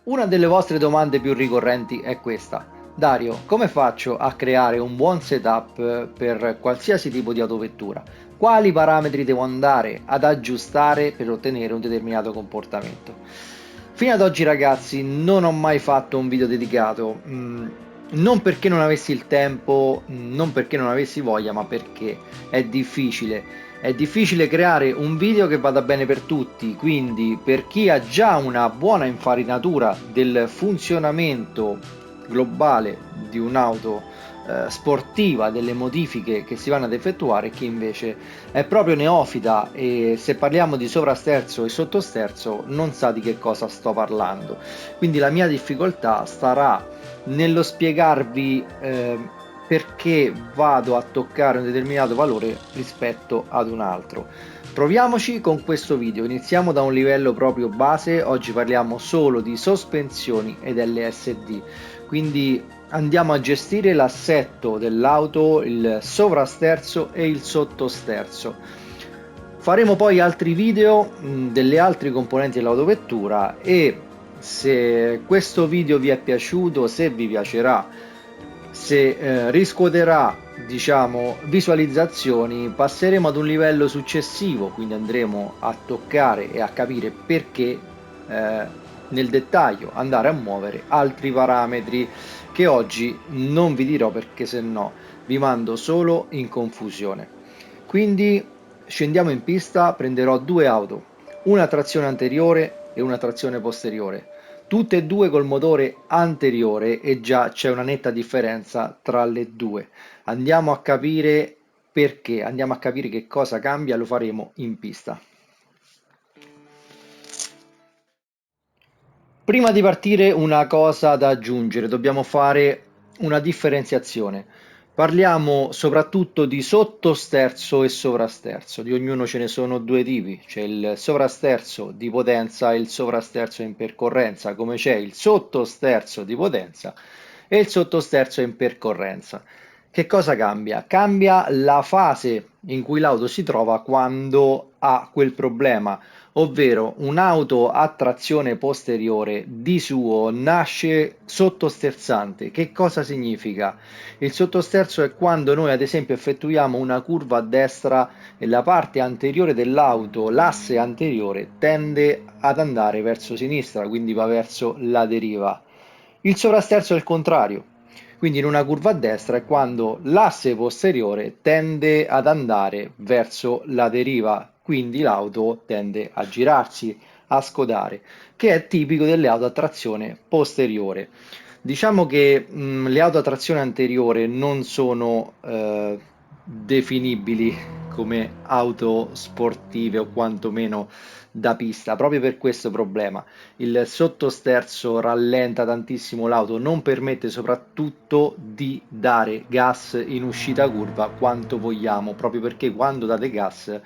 Una delle vostre domande più ricorrenti è questa: Dario, come faccio a creare un buon setup per qualsiasi tipo di autovettura? Quali parametri devo andare ad aggiustare per ottenere un determinato comportamento? Fino ad oggi, ragazzi, non ho mai fatto un video dedicato, non perché non avessi il tempo, non perché non avessi voglia, ma perché è difficile. È difficile creare un video che vada bene per tutti, quindi per chi ha già una buona infarinatura del funzionamento globale di un'auto sportiva, delle modifiche che si vanno ad effettuare, chi invece è proprio neofita e se parliamo di sovrasterzo e sottosterzo non sa di che cosa sto parlando. Quindi la mia difficoltà starà nello spiegarvi perché vado a toccare un determinato valore rispetto ad un altro. Proviamoci con questo video, iniziamo da un livello proprio base, oggi parliamo solo di sospensioni ed LSD, quindi andiamo a gestire l'assetto dell'auto, il sovrasterzo e il sottosterzo. Faremo poi altri video delle altre componenti dell'autovettura e se questo video vi è piaciuto, se vi piacerà, se riscuoterà, diciamo, visualizzazioni, passeremo ad un livello successivo, quindi andremo a toccare e a capire perché nel dettaglio andare a muovere altri parametri che oggi non vi dirò perché se no vi mando solo in confusione. Quindi scendiamo in pista, prenderò due auto, una trazione anteriore e una trazione posteriore, tutte e due col motore anteriore e già c'è una netta differenza tra le due. Andiamo a capire perché, andiamo a capire che cosa cambia, lo faremo in pista. Prima di partire una cosa da aggiungere, dobbiamo fare una differenziazione. Parliamo soprattutto di sottosterzo e sovrasterzo, di ognuno ce ne sono due tipi, c'è il sovrasterzo di potenza e il sovrasterzo in percorrenza, come c'è il sottosterzo di potenza e il sottosterzo in percorrenza. Che cosa cambia? Cambia la fase in cui l'auto si trova quando ha quel problema, ovvero un'auto a trazione posteriore di suo nasce sottosterzante. Che cosa significa? Il sottosterzo è quando noi ad esempio effettuiamo una curva a destra e la parte anteriore dell'auto, l'asse anteriore, tende ad andare verso sinistra, quindi va verso la deriva. Il sovrasterzo è il contrario. Quindi in una curva a destra è quando l'asse posteriore tende ad andare verso la deriva, quindi l'auto tende a girarsi, a scodare, che è tipico delle auto a trazione posteriore. Diciamo che le auto a trazione anteriore non sono definibili come auto sportive o quantomeno da pista, proprio per questo problema. Il sottosterzo rallenta tantissimo l'auto, non permette soprattutto di dare gas in uscita curva quanto vogliamo, proprio perché quando date gas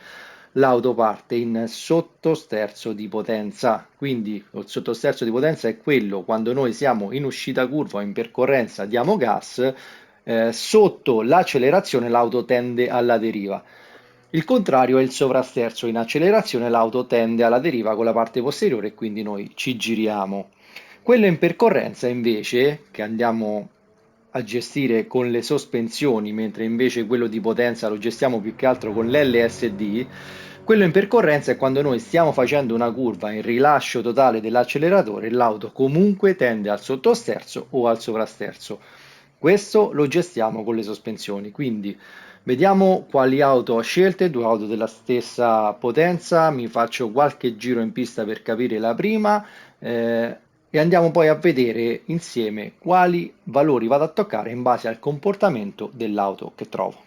l'auto parte in sottosterzo di potenza. Quindi il sottosterzo di potenza è quello quando noi siamo in uscita curva o in percorrenza, diamo gas, sotto l'accelerazione l'auto tende alla deriva. Il contrario è il sovrasterzo, in accelerazione l'auto tende alla deriva con la parte posteriore e quindi noi ci giriamo. Quello in percorrenza invece, che andiamo a gestire con le sospensioni, mentre invece quello di potenza lo gestiamo più che altro con l'LSD, quello in percorrenza è quando noi stiamo facendo una curva in rilascio totale dell'acceleratore e l'auto comunque tende al sottosterzo o al sovrasterzo. Questo lo gestiamo con le sospensioni, quindi vediamo quali auto ho scelte, due auto della stessa potenza, mi faccio qualche giro in pista per capire la prima e andiamo poi a vedere insieme quali valori vado a toccare in base al comportamento dell'auto che trovo.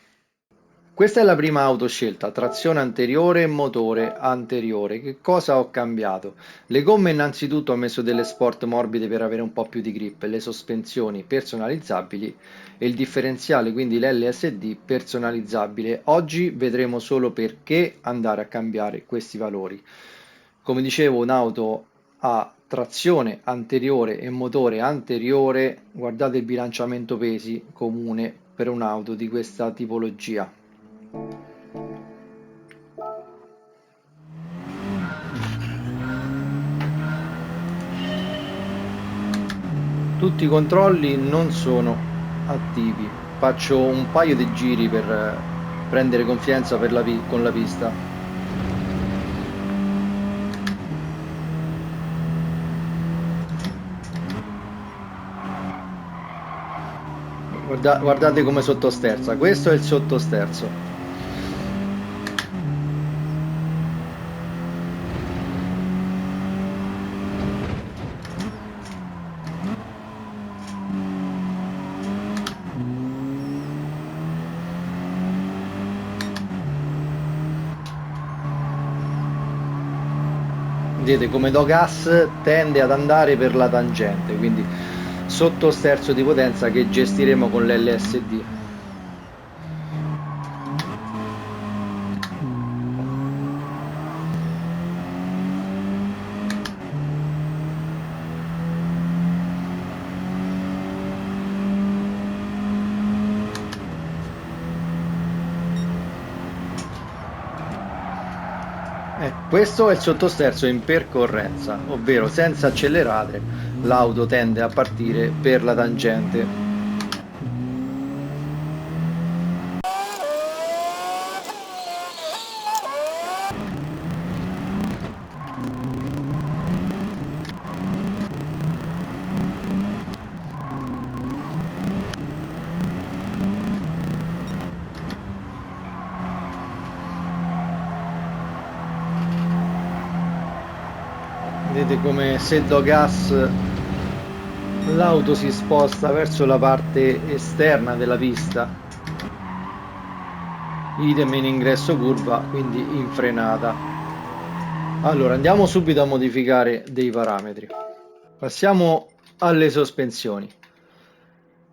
Questa è la prima auto scelta, trazione anteriore e motore anteriore. Che cosa ho cambiato? Le gomme innanzitutto ho messo delle sport morbide per avere un po' più di grip, le sospensioni personalizzabili e il differenziale, quindi l'LSD personalizzabile. Oggi vedremo solo perché andare a cambiare questi valori. Come dicevo, un'auto a trazione anteriore e motore anteriore, guardate il bilanciamento pesi comune per un'auto di questa tipologia. Tutti i controlli non sono attivi. Faccio un paio di giri per prendere confidenza con la pista. Guardate come sottosterza. Questo è il sottosterzo. Vedete come do gas tende ad andare per la tangente, quindi sottosterzo di potenza che gestiremo con l'LSD. Questo è il sottosterzo in percorrenza, ovvero senza accelerare l'auto tende a partire per la tangente. Vedete come se do gas l'auto si sposta verso la parte esterna della pista, idem in ingresso curva, quindi in frenata. Allora andiamo subito a modificare dei parametri. Passiamo alle sospensioni.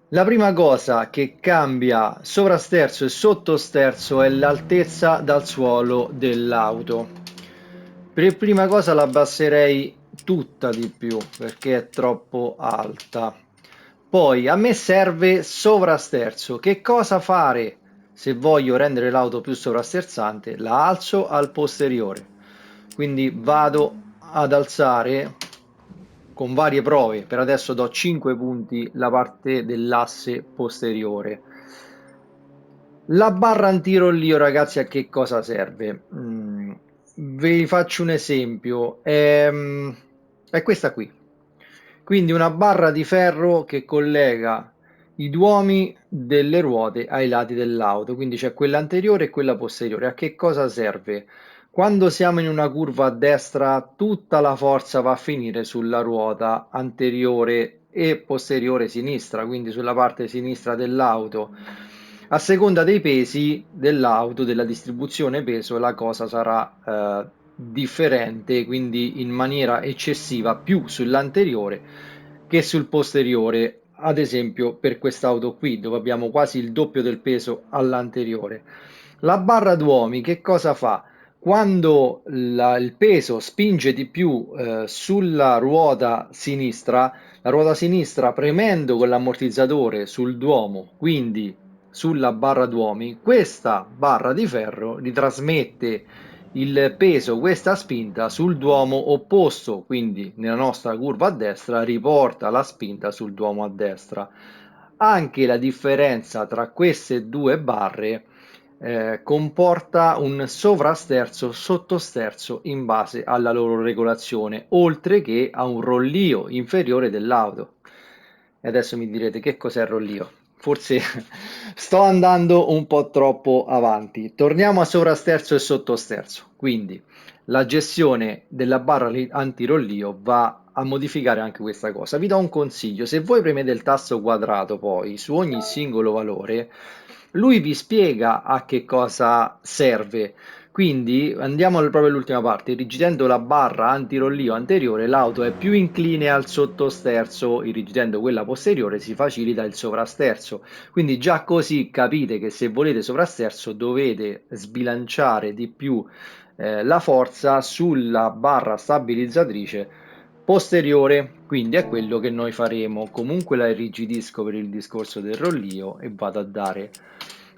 La prima cosa che cambia sovrasterzo e sottosterzo è l'altezza dal suolo dell'auto. Per prima cosa la abbasserei tutta di più perché è troppo alta. Poi a me serve sovrasterzo. Che cosa fare se voglio rendere l'auto più sovrasterzante? La alzo al posteriore. Quindi vado ad alzare con varie prove. Per adesso do 5 punti la parte dell'asse posteriore. La barra antirollio, ragazzi, a che cosa serve? Vi faccio un esempio. È questa qui. Quindi una barra di ferro che collega i duomi delle ruote ai lati dell'auto. Quindi c'è quella anteriore e quella posteriore. A che cosa serve? Quando siamo in una curva a destra, tutta la forza va a finire sulla ruota anteriore e posteriore sinistra, quindi sulla parte sinistra dell'auto. A seconda dei pesi dell'auto, della distribuzione peso, la cosa sarà differente, quindi in maniera eccessiva più sull'anteriore che sul posteriore, ad esempio per quest'auto qui, dove abbiamo quasi il doppio del peso all'anteriore. La barra d'uomi che cosa fa? Quando il peso spinge di più sulla ruota sinistra, la ruota sinistra premendo con l'ammortizzatore sul duomo, quindi sulla barra d'uomi, questa barra di ferro ritrasmette il peso, questa spinta sul duomo opposto, quindi nella nostra curva a destra riporta la spinta sul duomo a destra. Anche la differenza tra queste due barre comporta un sovrasterzo sottosterzo in base alla loro regolazione, oltre che a un rollio inferiore dell'auto. E adesso mi direte che cos'è il rollio? Forse sto andando un po' troppo avanti. Torniamo a sovrasterzo e sottosterzo. Quindi la gestione della barra antirollio va a modificare anche questa cosa. Vi do un consiglio: se voi premete il tasto quadrato poi su ogni singolo valore, lui vi spiega a che cosa serve. Quindi andiamo proprio all'ultima parte, irrigidendo la barra antirollio anteriore l'auto è più incline al sottosterzo, irrigidendo quella posteriore si facilita il sovrasterzo. Quindi già così capite che se volete sovrasterzo dovete sbilanciare di più la forza sulla barra stabilizzatrice posteriore, quindi è quello che noi faremo. Comunque la irrigidisco per il discorso del rollio e vado a dare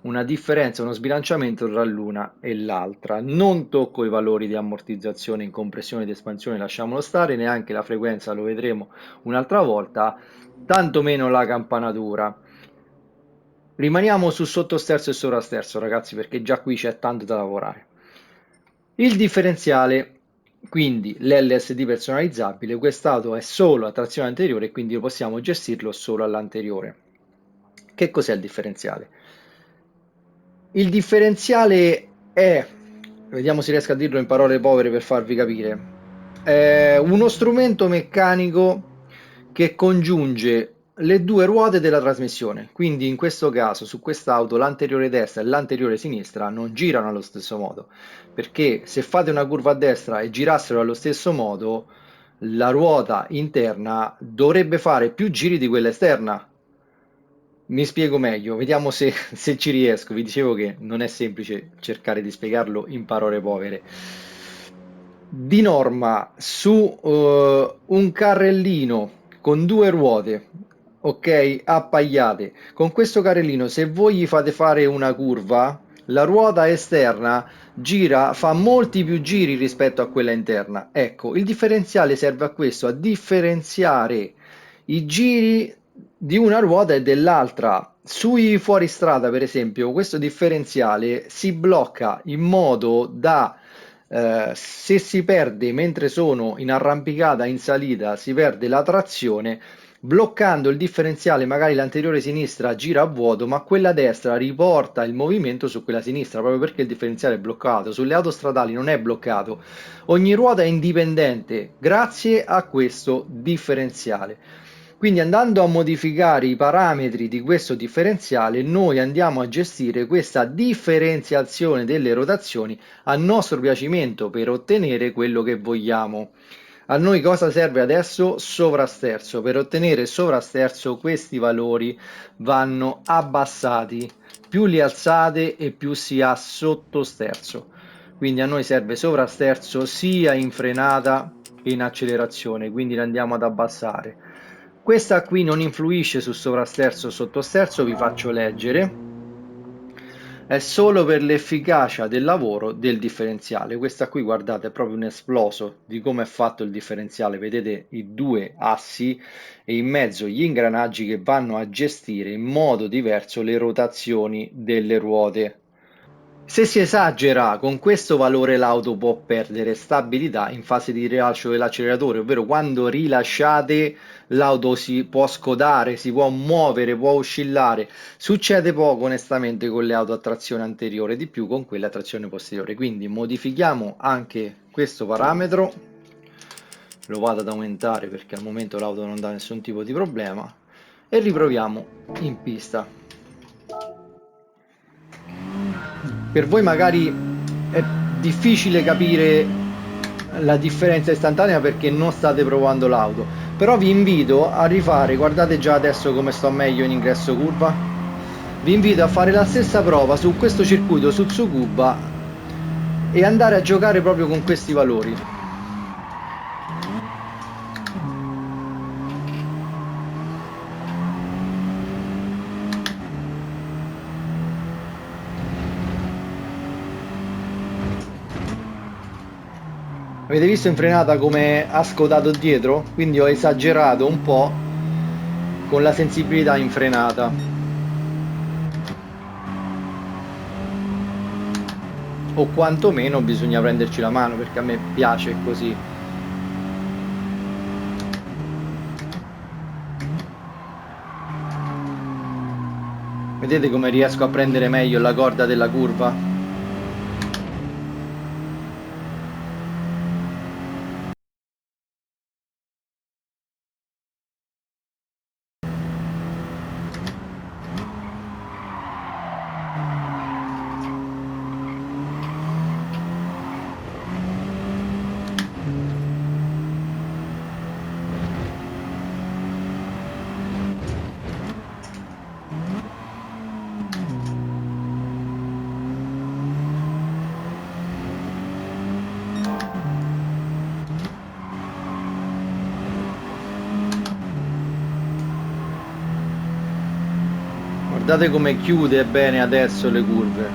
una differenza, uno sbilanciamento tra l'una e l'altra. Non tocco i valori di ammortizzazione in compressione ed espansione, lasciamolo stare, neanche la frequenza, lo vedremo un'altra volta, tanto meno la campanatura. Rimaniamo su sottosterzo e sovrasterzo, ragazzi, perché già qui c'è tanto da lavorare. Il differenziale, quindi l'LSD personalizzabile, quest'auto è solo a trazione anteriore e quindi possiamo gestirlo solo all'anteriore. Che cos'è il differenziale? Il differenziale è, vediamo se riesco a dirlo in parole povere per farvi capire, è uno strumento meccanico che congiunge le due ruote della trasmissione. Quindi in questo caso, su quest'auto, l'anteriore destra e l'anteriore sinistra non girano allo stesso modo, perché se fate una curva a destra e girassero allo stesso modo, la ruota interna dovrebbe fare più giri di quella esterna. Mi spiego meglio, vediamo se ci riesco. Vi dicevo che non è semplice cercare di spiegarlo in parole povere. Di norma, su un carrellino con due ruote, ok, appaiate, con questo carrellino, se voi gli fate fare una curva, la ruota esterna gira, fa molti più giri rispetto a quella interna. Ecco, il differenziale serve a questo, a differenziare i giri di una ruota e dell'altra. Sui fuoristrada, per esempio, questo differenziale si blocca in modo da se si perde mentre sono in arrampicata, in salita, si perde la trazione. Bloccando il differenziale, magari l'anteriore sinistra gira a vuoto, ma quella destra riporta il movimento su quella sinistra, proprio perché il differenziale è bloccato. Sulle autostradali non è bloccato. Ogni ruota è indipendente grazie a questo differenziale. Quindi andando a modificare i parametri di questo differenziale, noi andiamo a gestire questa differenziazione delle rotazioni a nostro piacimento per ottenere quello che vogliamo. A noi cosa serve adesso? Sovrasterzo. Per ottenere sovrasterzo questi valori vanno abbassati. Più li alzate e più si ha sottosterzo. Quindi a noi serve sovrasterzo sia in frenata che in accelerazione, quindi li andiamo ad abbassare. Questa qui non influisce su sovrasterzo o sottosterzo, vi faccio leggere. È solo per l'efficacia del lavoro del differenziale. Questa qui, guardate, è proprio un esploso di come è fatto il differenziale. Vedete i due assi e in mezzo gli ingranaggi che vanno a gestire in modo diverso le rotazioni delle ruote. Se si esagera con questo valore l'auto può perdere stabilità in fase di rilascio dell'acceleratore, ovvero quando rilasciate l'auto si può scodare, si può muovere, può oscillare. Succede poco onestamente con le auto a trazione anteriore, di più con quelle a trazione posteriore. Quindi modifichiamo anche questo parametro, lo vado ad aumentare perché al momento l'auto non dà nessun tipo di problema e riproviamo in pista. Per voi magari è difficile capire la differenza istantanea perché non state provando l'auto, però vi invito a rifare, guardate già adesso come sto meglio in ingresso curva, vi invito a fare la stessa prova su questo circuito su Tsukuba e andare a giocare proprio con questi valori. Avete visto in frenata come ha scodato dietro? Quindi ho esagerato un po' con la sensibilità in frenata. O quantomeno bisogna prenderci la mano perché a me piace così. Vedete come riesco a prendere meglio la corda della curva? Guardate come chiude bene adesso le curve.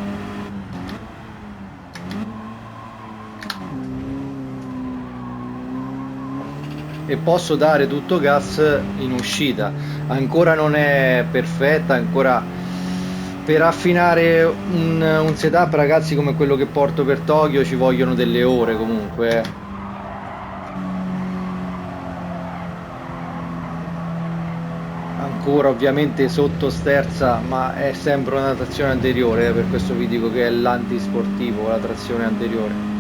E posso dare tutto gas in uscita. Ancora non è perfetta, ancora per affinare un setup, ragazzi, come quello che porto per Tokyo ci vogliono delle ore comunque. Ancora ovviamente sotto sterza, ma è sempre una trazione anteriore, per questo vi dico che è l'antisportivo, la trazione anteriore.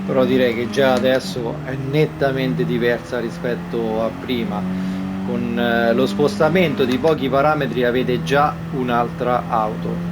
Però direi che già adesso è nettamente diversa rispetto a prima. Con lo spostamento di pochi parametri avete già un'altra auto.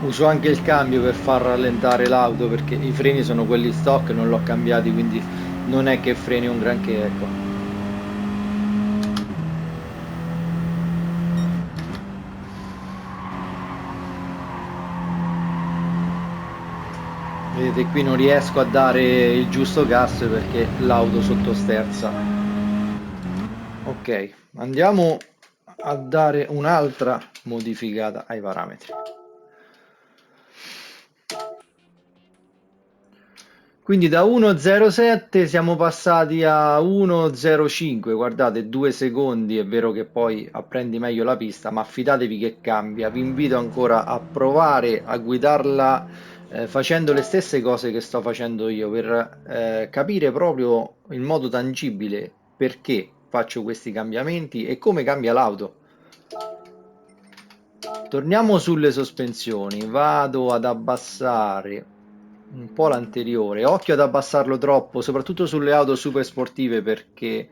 Uso anche il cambio per far rallentare l'auto perché i freni sono quelli stock, non l'ho cambiati, quindi non è che freni un granché, ecco. Vedete, qui non riesco a dare il giusto gas perché l'auto sottosterza. Ok, andiamo a dare un'altra modificata ai parametri. Quindi da 1.07 siamo passati a 1.05, guardate, 2 secondi, è vero che poi apprendi meglio la pista, ma fidatevi che cambia. Vi invito ancora a provare a guidarla facendo le stesse cose che sto facendo io per capire proprio in modo tangibile perché faccio questi cambiamenti e come cambia l'auto. Torniamo sulle sospensioni, vado ad abbassare un po' l'anteriore, occhio ad abbassarlo troppo, soprattutto sulle auto super sportive perché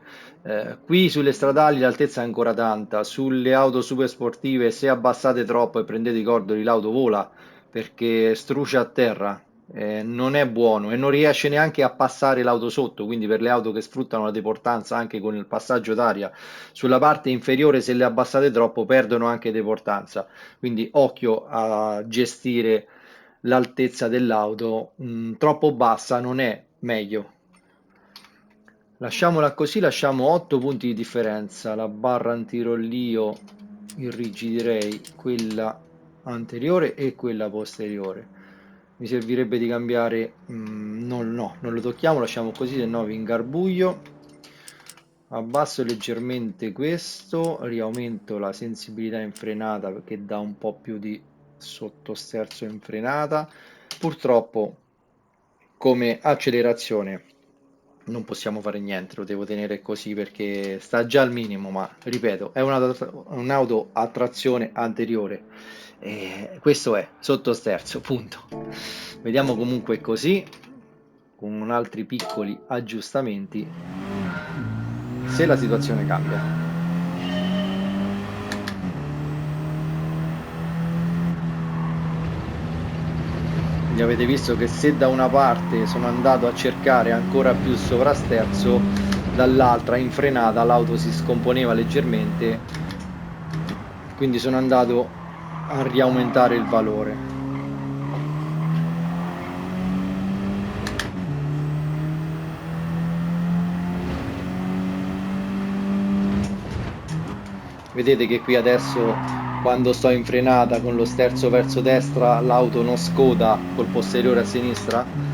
qui sulle stradali l'altezza è ancora tanta, sulle auto super sportive se abbassate troppo e prendete i cordoli l'auto vola perché strucia a terra, non è buono e non riesce neanche a passare l'auto sotto, quindi per le auto che sfruttano la deportanza anche con il passaggio d'aria sulla parte inferiore se le abbassate troppo perdono anche deportanza, quindi occhio a gestire l'altezza dell'auto, troppo bassa non è meglio. Lasciamola così, lasciamo 8 punti di differenza, la barra antirollio irrigidirei quella anteriore e quella posteriore. Mi servirebbe di cambiare, no, non lo tocchiamo, lasciamo così, se no vi ingarbuglio. Abbasso leggermente questo, riaumento la sensibilità in frenata perché dà un po' più di sottosterzo in frenata. Purtroppo come accelerazione non possiamo fare niente, lo devo tenere così perché sta già al minimo, ma ripeto, è un'auto a trazione anteriore. E questo è sottosterzo, punto. Vediamo comunque così, con altri piccoli aggiustamenti, se la situazione cambia. Quindi avete visto che se da una parte sono andato a cercare ancora più sovrasterzo, dall'altra in frenata l'auto si scomponeva leggermente, quindi sono andato a riaumentare il valore. Vedete che qui adesso quando sto in frenata con lo sterzo verso destra l'auto non scoda col posteriore a sinistra?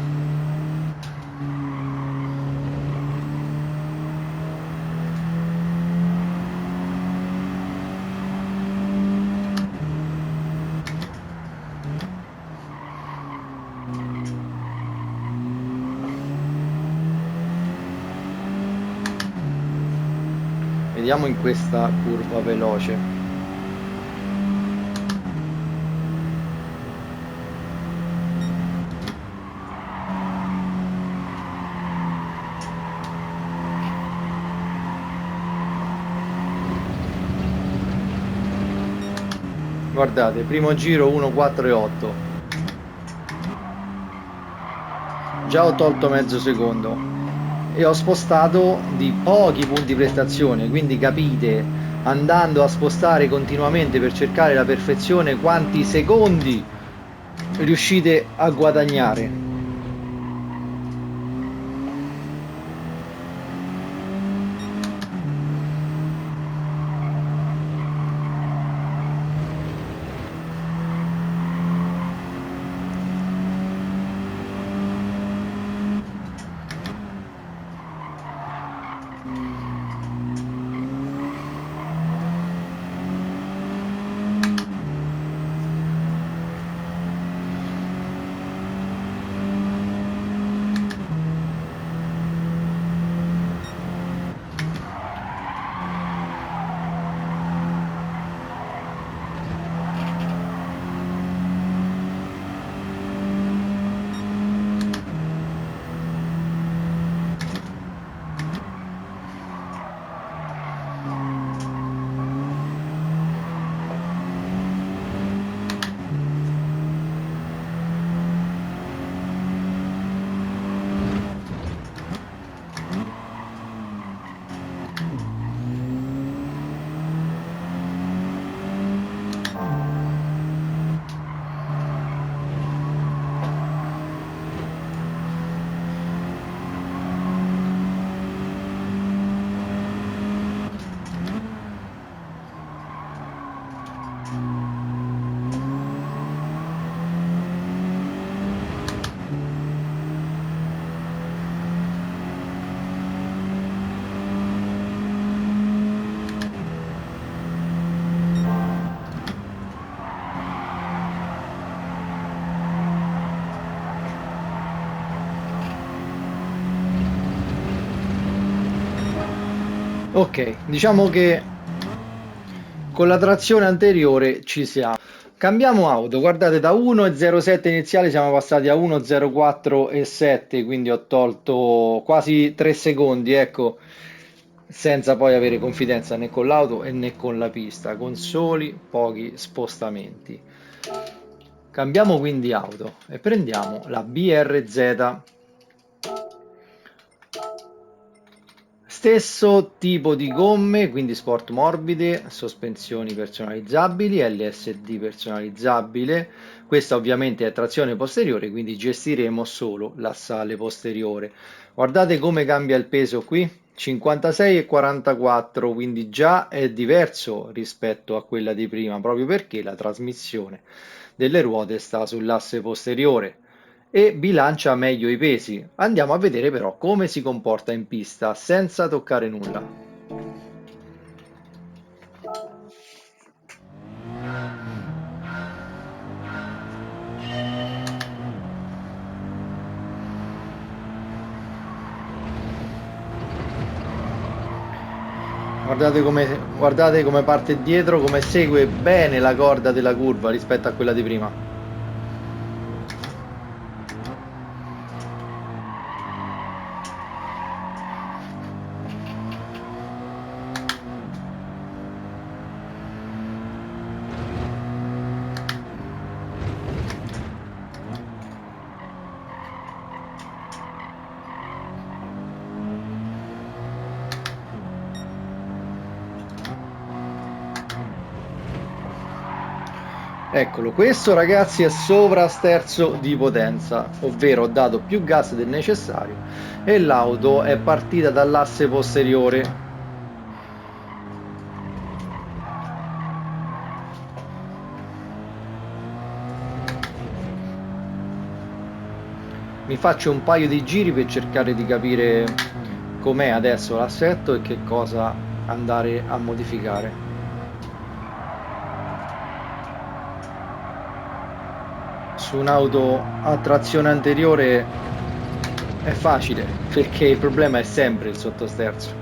Vediamo in questa curva veloce. Guardate, primo giro 1,4,8. Già ho tolto mezzo secondo e ho spostato di pochi punti prestazione, quindi capite, andando a spostare continuamente per cercare la perfezione, quanti secondi riuscite a guadagnare. Ok, diciamo che con la trazione anteriore ci siamo. Cambiamo auto, guardate da 1,07 iniziale siamo passati a 1,04,7, quindi ho tolto quasi 3 secondi, ecco, senza poi avere confidenza né con l'auto e né con la pista, con soli pochi spostamenti. Cambiamo quindi auto e prendiamo la BRZ. Stesso tipo di gomme, quindi sport morbide, sospensioni personalizzabili, LSD personalizzabile. Questa ovviamente è trazione posteriore, quindi gestiremo solo l'assale posteriore. Guardate come cambia il peso qui, 56 e 44, quindi già è diverso rispetto a quella di prima, proprio perché la trasmissione delle ruote sta sull'asse posteriore e bilancia meglio i pesi. Andiamo a vedere però come si comporta in pista senza toccare nulla. Guardate come parte dietro, come segue bene la corda della curva rispetto a quella di prima. Eccolo, questo ragazzi è sovrasterzo di potenza, ovvero ho dato più gas del necessario e l'auto è partita dall'asse posteriore. Mi faccio un paio di giri per cercare di capire com'è adesso l'assetto e che cosa andare a modificare. Su un'auto a trazione anteriore è facile, perché il problema è sempre il sottosterzo.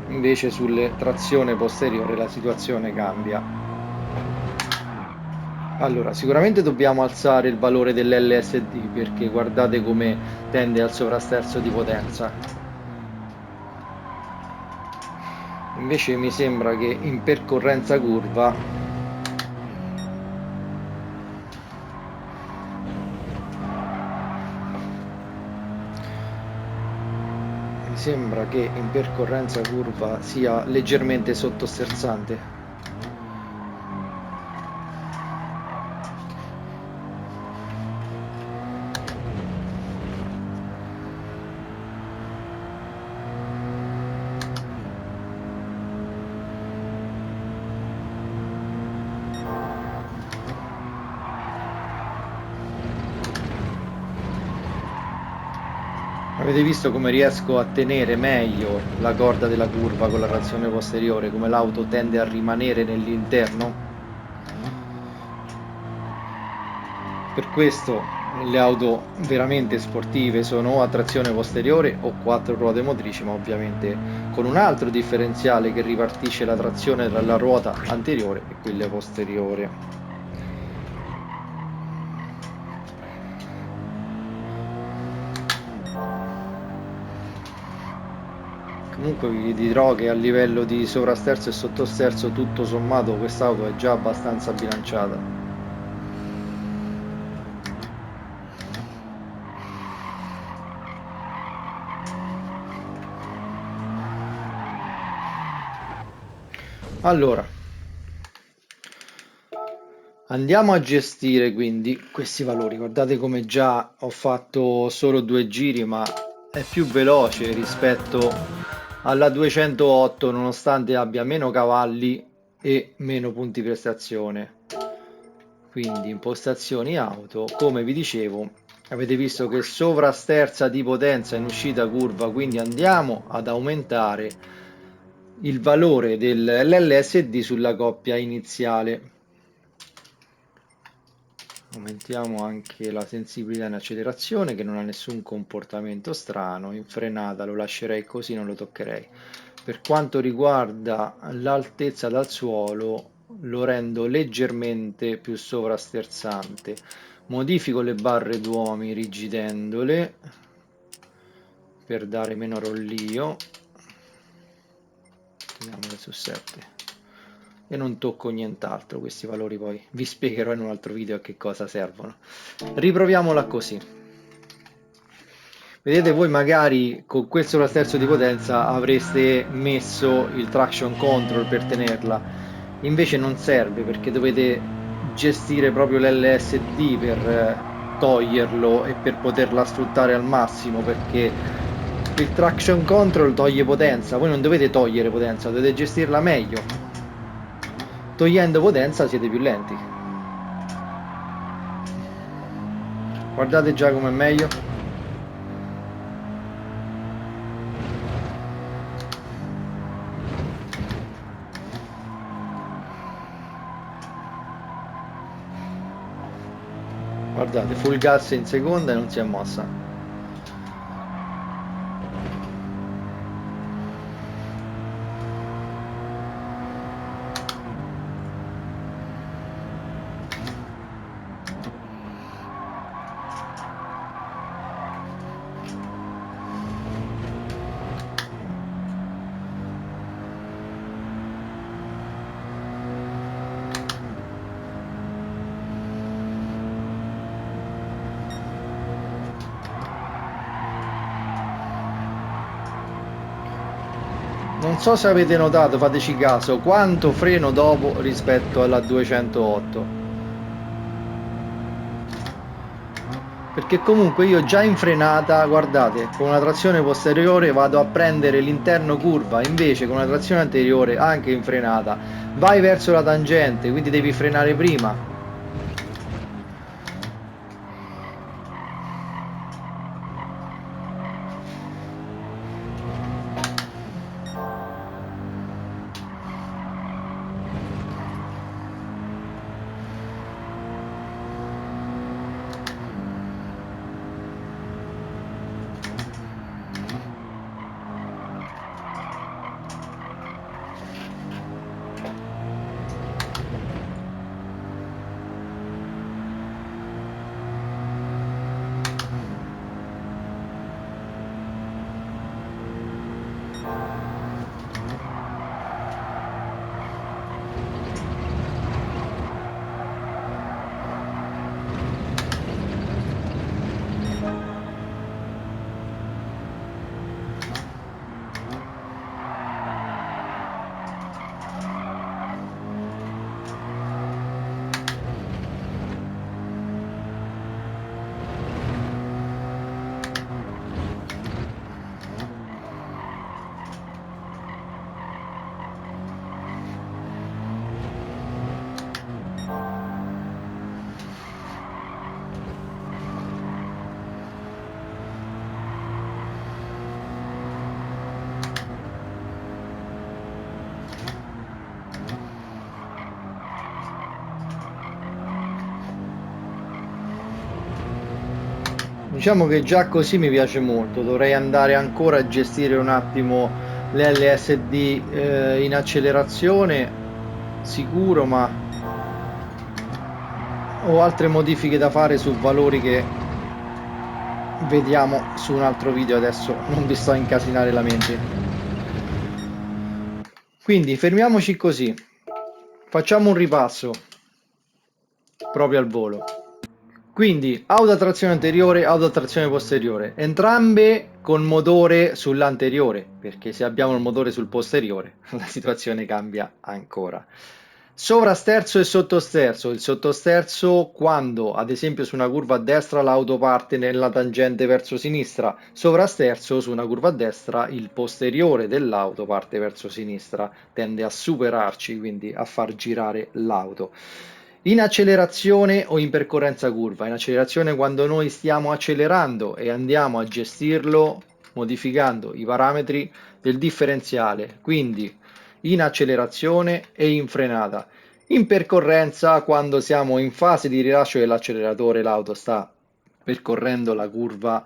Invece sulle trazione posteriore la situazione cambia. Allora, sicuramente dobbiamo alzare il valore dell'LSD perché guardate come tende al sovrasterzo di potenza. Invece mi sembra che in percorrenza curva sia leggermente sottosterzante. Avete visto come riesco a tenere meglio la corda della curva con la trazione posteriore, come l'auto tende a rimanere nell'interno? Per questo le auto veramente sportive sono o a trazione posteriore o quattro ruote motrici, ma ovviamente con un altro differenziale che ripartisce la trazione tra la ruota anteriore e quella posteriore. Comunque vi dirò che a livello di sovrasterzo e sottosterzo tutto sommato quest'auto è già abbastanza bilanciata. Allora, andiamo a gestire quindi questi valori. Guardate come già ho fatto solo due giri, ma è più veloce rispetto alla 208, nonostante abbia meno cavalli e meno punti prestazione. Quindi impostazioni auto, come vi dicevo, avete visto che sovrasterza di potenza in uscita curva, quindi andiamo ad aumentare il valore dell'LSD sulla coppia iniziale. Aumentiamo anche la sensibilità in accelerazione, che non ha nessun comportamento strano. In frenata lo lascerei così, non lo toccherei. Per quanto riguarda l'altezza dal suolo, lo rendo leggermente più sovrasterzante. Modifico le barre d'uomi rigidendole per dare meno rollio. Teniamole su 7 e non tocco nient'altro. Questi valori poi vi spiegherò in un altro video a che cosa servono. Riproviamola così. Vedete, voi magari con questo sovrasterzo di potenza avreste messo il traction control per tenerla, invece non serve perché dovete gestire proprio l'LSD per toglierlo e per poterla sfruttare al massimo, perché il traction control toglie potenza, voi non dovete togliere potenza, dovete gestirla meglio. Togliendo potenza siete più lenti. Guardate già com'è meglio. Guardate, full gas in seconda e non si è mossa. Non so se avete notato, fateci caso, quanto freno dopo rispetto alla 208. Perché comunque io già in frenata, guardate, con una trazione posteriore vado a prendere l'interno curva, invece con una trazione anteriore, anche in frenata, vai verso la tangente, quindi devi frenare prima. Diciamo che già così mi piace molto, dovrei andare ancora a gestire un attimo l'LSD in accelerazione, sicuro, ma ho altre modifiche da fare su valori che vediamo su un altro video, adesso non vi sto a incasinare la mente. Quindi fermiamoci così, facciamo un ripasso proprio al volo. Quindi auto a trazione anteriore, auto a trazione posteriore, entrambe con motore sull'anteriore, perché se abbiamo il motore sul posteriore la situazione cambia ancora. Sovrasterzo e sottosterzo. Il sottosterzo quando, ad esempio, su una curva a destra l'auto parte nella tangente verso sinistra, sovrasterzo su una curva a destra il posteriore dell'auto parte verso sinistra, tende a superarci, quindi a far girare l'auto. In accelerazione o in percorrenza curva? In accelerazione quando noi stiamo accelerando e andiamo a gestirlo modificando i parametri del differenziale, quindi in accelerazione e in frenata. In percorrenza quando siamo in fase di rilascio dell'acceleratore, l'auto sta percorrendo la curva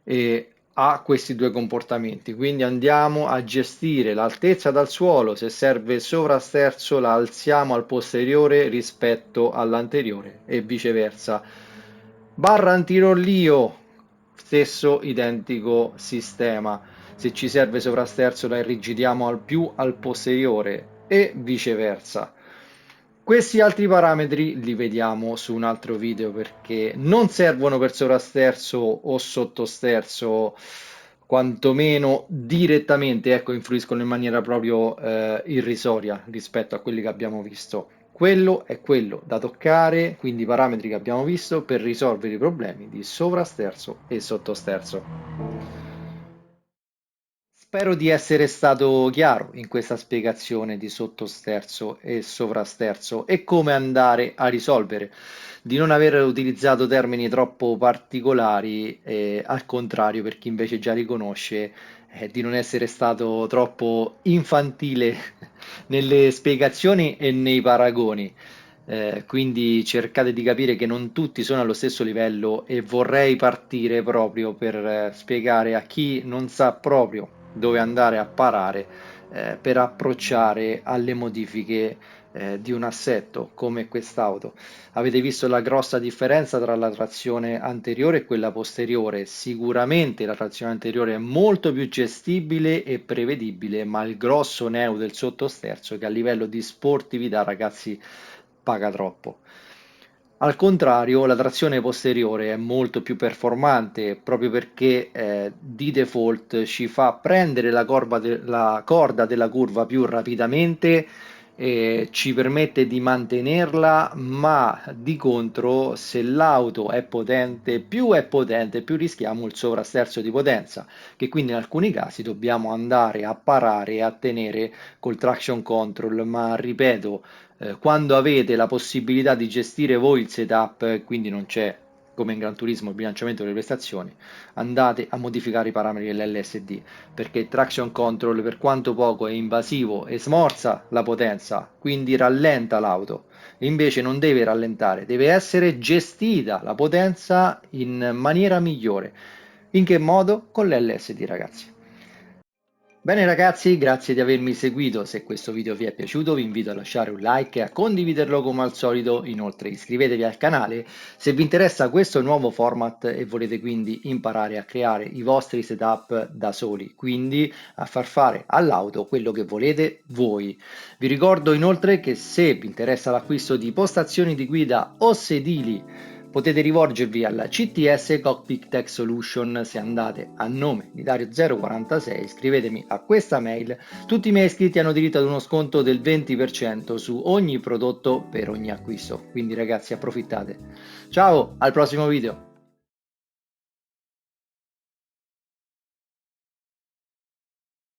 e ha questi due comportamenti, quindi andiamo a gestire l'altezza dal suolo, se serve sovrasterzo la alziamo al posteriore rispetto all'anteriore e viceversa. Barra antirollio, stesso identico sistema, se ci serve sovrasterzo la irrigidiamo al più al posteriore e viceversa. Questi altri parametri li vediamo su un altro video perché non servono per sovrasterzo o sottosterzo, quantomeno direttamente, ecco, influiscono in maniera proprio irrisoria rispetto a quelli che abbiamo visto. Quello è quello da toccare, quindi i parametri che abbiamo visto per risolvere i problemi di sovrasterzo e sottosterzo. Spero di essere stato chiaro in questa spiegazione di sottosterzo e sovrasterzo e come andare a risolvere, di non aver utilizzato termini troppo particolari, al contrario per chi invece già li conosce, di non essere stato troppo infantile nelle spiegazioni e nei paragoni. Quindi cercate di capire che non tutti sono allo stesso livello e vorrei partire proprio per spiegare a chi non sa proprio dove andare a parare per approcciare alle modifiche di un assetto come quest'auto. Avete visto la grossa differenza tra la trazione anteriore e quella posteriore. Sicuramente la trazione anteriore è molto più gestibile e prevedibile, ma il grosso neo del sottosterzo che a livello di sportività, ragazzi, paga troppo. Al contrario, la trazione posteriore è molto più performante proprio perché di default ci fa prendere la corda della curva più rapidamente e ci permette di mantenerla, ma di contro, se l'auto è potente, più rischiamo il sovrasterzo di potenza, che quindi in alcuni casi dobbiamo andare a parare e a tenere col traction control, ma ripeto, quando avete la possibilità di gestire voi il setup, quindi non c'è come in Gran Turismo il bilanciamento delle prestazioni, andate a modificare i parametri dell'LSD perché il traction control per quanto poco è invasivo e smorza la potenza, quindi rallenta l'auto. Invece non deve rallentare, deve essere gestita la potenza in maniera migliore. In che modo? Con l'LSD, ragazzi. Bene ragazzi, grazie di avermi seguito. Se questo video vi è piaciuto vi invito a lasciare un like e a condividerlo come al solito. Inoltre iscrivetevi al canale se vi interessa questo nuovo format e volete quindi imparare a creare i vostri setup da soli, quindi a far fare all'auto quello che volete voi. Vi ricordo inoltre che se vi interessa l'acquisto di postazioni di guida o sedili potete rivolgervi alla CTS Cockpit Tech Solution se andate a nome di Dario046, scrivetemi a questa mail. Tutti i miei iscritti hanno diritto ad uno sconto del 20% su ogni prodotto per ogni acquisto. Quindi ragazzi approfittate. Ciao, al prossimo video!